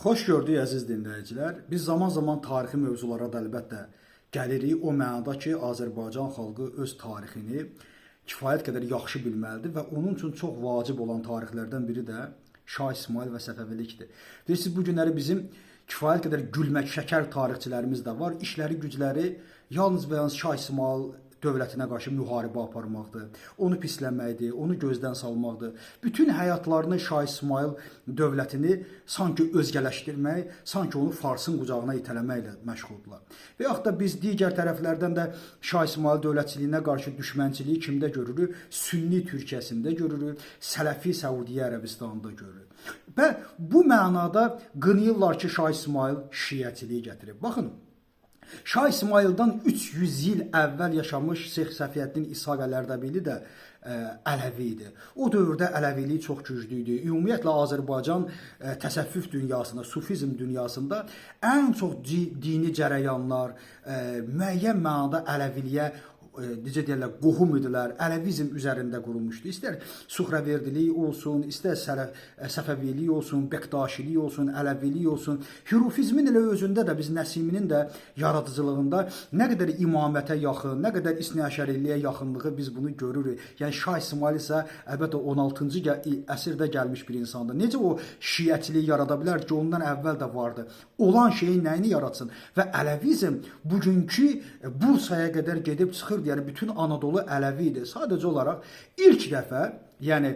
Xoş gördük əziz dinləyicilər. Biz zaman-zaman tarixi mövzulara da əlbəttə gəlirik. O mənada ki, Azərbaycan xalqı öz tarixini kifayət qədər yaxşı bilməlidir və onun üçün çox vacib olan tarixlərdən biri də Şah İsmayıl və Səfəvilikdir. Bilirsiniz, bu günləri bizim kifayət qədər gülmək şəkər tarixçilərimiz də var. İşləri, gücləri yalnız və yalnız Şah İsmayıl dövlətinə qarşı müharibə aparmaqdır, onu pisləməkdir, onu gözdən salmaqdır. Bütün həyatlarını Şah İsmayıl dövlətini sanki özgələşdirmək, sanki onu Farsın qucağına itələməklə məşğuldurlar. Və yaxud da biz digər tərəflərdən də Şah İsmayıl dövlətçiliyinə qarşı düşmənçiliyi kimdə görürük? Sünni Türkiyəsində görürük, Sələfi Səudiyyə Ərəbistanında görürük. Və bu mənada qınayırlar ki, Şah İsmayıl şiəçiliyi gətirib. Baxın, Şah İsmayıldan 300 il əvvəl yaşamış Şeyx Səfiyyəddin İshaq Əl-Ərdəbili də Ələvi idi. O dövrdə Ələvilik çox güclü idi. Ümumiyyətlə Azərbaycan təsəvvüf dünyasında, sufizm dünyasında ən çox dini cərəyanlar müəyyən mənada Ələviliyə necə deyirlər, qohum idilər, Ələvizm üzərində qurulmuşdu. İstər Suxraverdilik olsun, istər Səfəvilik olsun, Bektaşilik olsun, Ələvilik olsun. Hürufizmin elə özündə də biz Nəsiminin də yaradıcılığında nə qədər imamətə yaxın, nə qədər İsnəşəriliyə yaxınlığı biz bunu görürük. Yəni Şah İsmayıl isə əlbəttə 16-cı əsrdə gəlmiş bir insandır. Necə o şiəçiliyi yarada bilər ki, ondan əvvəl də vardı. Olan şeyin nəyini yaratsın? Və Ələvizm bugünkü Bursaya qədər gedib çıxır. Yəni bütün Anadolu Ələvi idi. Sadəcə olaraq ilk dəfə, yəni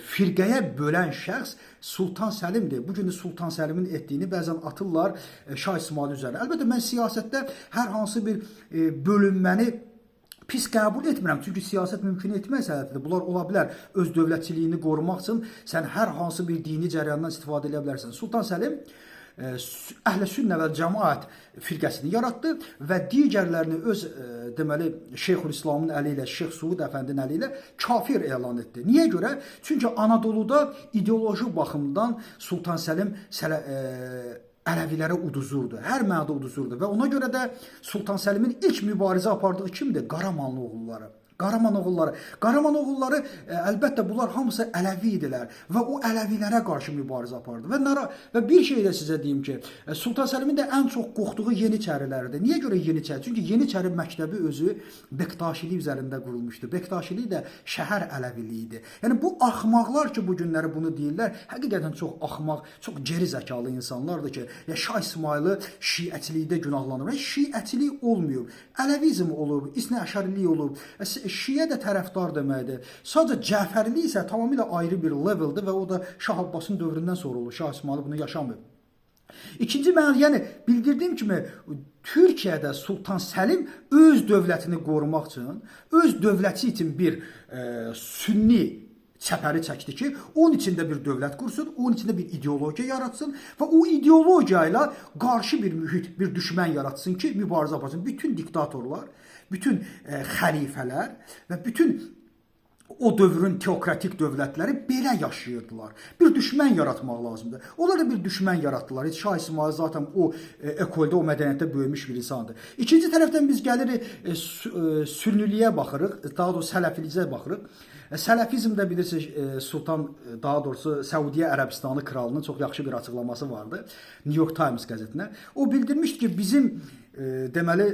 firqəyə bölən şəxs Sultan Səlimdir. Bugün Sultan Səlimin etdiyini bəzən atırlar Şah İsmayıl üzərinə. Əlbəttə mən siyasətdə hər hansı bir bölünməni pis qəbul etmirəm. Çünki siyasət mümkün etmək səhətidir. Bunlar ola bilər. Öz dövlətçiliyini qorumaq üçün sən hər hansı bir dini cərəyandan istifadə edə bilərsən. Sultan Səlim Əhl-i Sünnə və Cəmaət firqəsini yaratdı və digərlərini öz deməli Şeyxülislamın əli ilə, Şeyx Suud Əfəndinin əli ilə kafir elan etdi. Niyə görə? Çünki Anadoluda ideoloji baxımdan Sultan Səlim Ələvilərə uduzurdu. Hər mənada uduzurdu və ona görə də Sultan Səlimin ilk mübarizə apardığı kimdir? Qaramanlı oğulları. Qaraman oğulları əlbəttə bunlar hamısı Ələvi idilər və o Ələvilərə qarşı mübarizə apardı. Və bir şey də sizə deyim ki, Sultan Səlimin də ən çox qorxduğu Yeniçərilərdir. Niyə görə Yeniçəri? Çünki Yeniçəri məktəbi özü Bektaşilik üzərində qurulmuşdu. Bektaşilik də şəhər Ələviliyidir. Yəni bu axmaqlar ki, bu günləri bunu deyirlər, həqiqətən çox axmaq, çox geri zəkalı insanlardır ki, Şah İsmayılı şiəçilikdə günahlanır. Şiəçilik olmuyor. Ələvizm olub, İsnəşərilik olub. Şiə də tərəfdar deməkdir. Sadəcə Cəfərli isə tamamilə ayrı bir leveldir və o da Şah Abbasın dövründən sonra olur. Şah İsmayıl bunu yaşamır. İkinci mən yəni bildirdiyim kimi Türkiyədə Sultan Səlim öz dövlətini qorumaq üçün, öz dövləti üçün bir sünni çəpəri çəkdi ki, onun içində bir dövlət qursun, onun içində bir ideologiya yaratsın və o ideologiya ilə qarşı bir mühit, bir düşmən yaratsın ki, mübarizə aparsın. Bütün diktatorlar, bütün xəlifələr və bütün o dövrün teokratik dövlətləri belə yaşayırdılar. Bir düşmən yaratmaq lazımdır. Onlar da bir düşmən yaratdılar. Şah İsmayıl zaten o ekoldə, o mədəniyyətdə böyümüş bir insandır. İkinci tərəfdən biz gəlirik sünniliyə baxırıq, daha doğrusu sələfilizə baxırıq. Sələfizmdə bilirsiniz, Sultan, daha doğrusu Səudiyyə Ərəbistanı kralının çox yaxşı bir açıqlaması vardı New York Times qəzetinə. O bildirmişdi ki, bizim deməli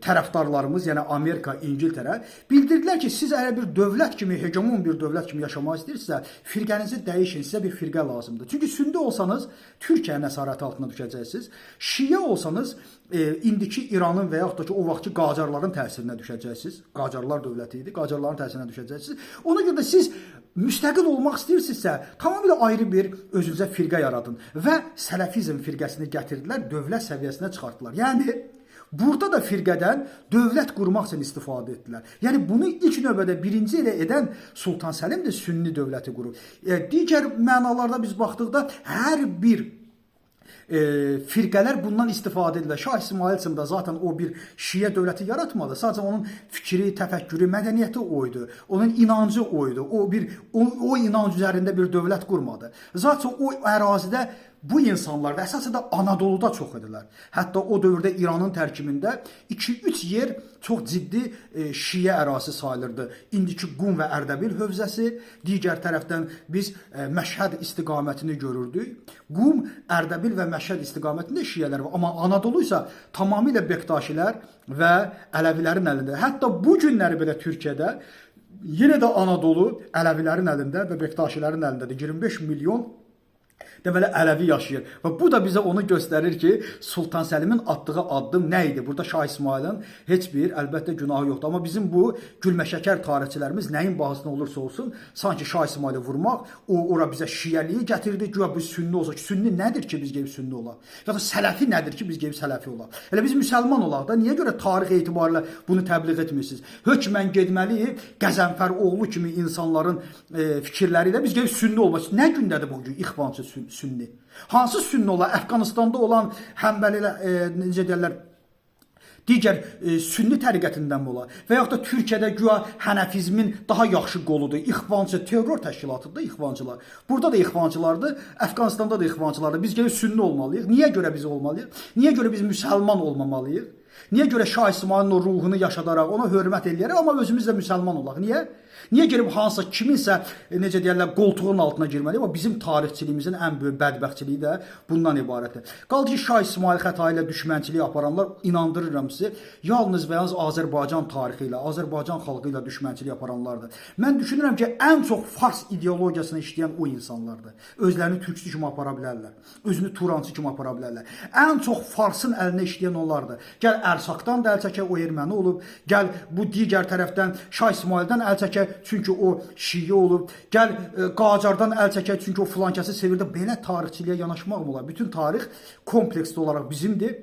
tərəfdarlarımız, yəni Amerika, İngiltərə bildirdilər ki, siz əgər bir dövlət kimi, hegemon bir dövlət kimi yaşamaq istəyirsinizsə, firqənizi dəyişin, sizə bir firqə lazımdır. Çünki sünni olsanız Türkiyə nəzarəti altına düşəcəksiniz. Şiə olsanız indiki İranın və yaxud da ki, o vaxtki Qacarların təsirinə düşəcəksiniz. Qacarlar dövləti idi, Qacarların təsirinə düşəcəksiniz. Ona görə də siz müstəqil olmaq istəyirsinizsə, tamamilə ayrı bir özünüzə firqə yaradın və Sələfizm firqəsini gətirdilər, dövlət səviyyəsinə çıxartdılar. Yəni burada da firqədən dövlət qurmaq üçün istifadə etdilər. Yəni bunu ilk növbədə birinci elə edən Sultan Səlim də sünni dövləti qurub. Digər mənalarda biz baxdıqda hər bir firqələr bundan istifadə edirlər. Şah İsmayıl üçün də zaten o bir şiə dövləti yaratmadı. Sadəcə onun fikri, təfəkkürü, mədəniyyəti oydu. Onun inancı oydu. O inanc üzərində bir dövlət qurmadı. Zaten o ərazidə bu insanlar da əsasən də Anadoluda çox idilər. Hətta o dövrdə İranın tərkibində 2-3 yer çox ciddi şiə ərazisi sayılırdı. İndiki Qum və Ərdəbil hövzəsi, digər tərəfdən biz Məşhəd istiqamətini görürdük. Qum, Ərdəbil və Məşhəd istiqamətində şiələr var, amma Anadolu isə tamamilə Bektaşilər və Ələvilərin əlində. Hətta bu günləri belə Türkiyədə yenə də Anadolu Ələvilərin əlində və Bektaşilərin əlindədir. 25 milyon deməli Ələvi yaşayır. Və bu da bizə onu göstərir ki, Sultan Səlimin atdığı addım nə idi? Burada Şah İsmailin heç bir əlbəttə günahı yoxdur. Amma bizim bu gülməşəkər tarixçilərimiz nəyin bahasına olursa olsun, sanki Şah İsmaili vurmaq, o ora bizə şiəliyi gətirdi. Güya biz sünni olsa ki, sünni nədir ki, biz gəlib sünni olaq? Ya da sələfi nədir ki, biz gəlib sələfi olaq? Elə biz müsəlman olaq da, niyə görə tarix etibarilə bunu təbliğ etmirsiniz? Hökmən getməliyik Qəzənfər oğlu kimi insanların fikirləri ilə biz gəlib sünni olmaq. Nə gündədir bu gün ixvançı sünni? Hansı sünni ola? Əfqanistanda olan həmbəlilər, necə deyirlər, digər sünni təriqətindən mi ola? Və yaxud da Türkiyədə güya hənəfizmin daha yaxşı qoludur. İxvançı terror təşkilatıdır da ixvançılar. Burada da ixvançılardır, Əfqanistanda da ixvançılardır. Biz gəlib sünni olmalıyıq. Niyə görə biz olmalıyıq? Niyə görə biz müsəlman olmamalıyıq? Niyə görə Şah İsmailin o ruhunu yaşadaraq ona hörmət eləyərək, amma özümüz də müsəlman olaq? Niyə? Niyə gəlib hansısa kiminsə necə deyirlər qoltuğun altına girməliyik? Amma bizim tarixçiliyimizin ən böyük bədbəxtçiliyi də bundan ibarətdir. Qaldı ki, Şah İsmail xətai ilə düşmənçilik aparanlar, inandırıram sizi, yalnız və yalnız Azərbaycan tarixi ilə, Azərbaycan xalqı ilə düşmənçilik aparanlardır. Mən düşünürəm ki, ən çox fars ideologiyasını işləyən o insanlardır. Özlərini türkçü kimi apara bilərlər, özünü turançı kimi apara bilərlər. Ən çox farsın əlinə işləyən onlardır. Gəl Ərsakdan da əl çəkək, o erməni olub. Gəl bu digər tərəfdən Şah İsmaildən əl çəkək, çünki o şiə olub. Gəl Qacardan əl çəkək, çünki o filankəsi sevirdi. Belə tarixçiliyə yanaşmaq mı olar? Bütün tarix kompleksli olaraq bizimdir.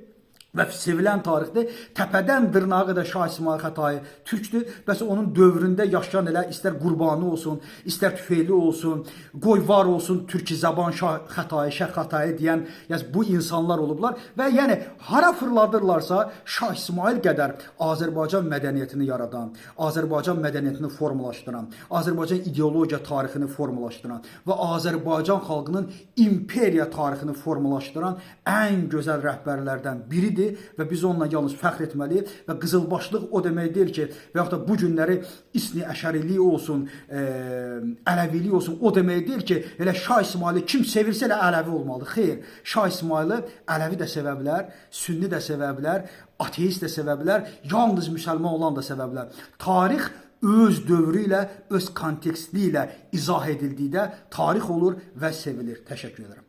Və sevilən tarixdə təpədən dırnağa qədər Şah İsmail xətai türkdür. Bəs onun dövründə yaşayan elə istər Qurbani olsun, istər Tüfeyli olsun, qoy var olsun türki zəban Şah xətai, Şəh xətai deyən bu insanlar olublar. Və yəni hara fırladırlarsa Şah İsmail qədər Azərbaycan mədəniyyətini yaradan, Azərbaycan mədəniyyətini formalaşdıran, Azərbaycan ideologiya tarixini formalaşdıran və Azərbaycan xalqının imperiya tarixini formalaşdıran ən gözəl rəhbərlərdən biridir. Və biz onunla yalnız fəxr etməliyik və qızılbaşlıq o demək deyil ki, və yaxud da bu günləri İsni Əşərilik olsun, Ələvilik olsun, o demək deyil ki, elə Şah İsmaili kim sevirsə elə Ələvi olmalı. Xeyr, Şah İsmaili Ələvi də sevə bilər, Sünni də sevə bilər, ateist də sevə bilər, yalnız müsəlman olan da sevə bilər. Tarix öz dövrü ilə, öz kontekstli ilə izah edildikdə tarix olur və sevilir. Təşəkkür ederim.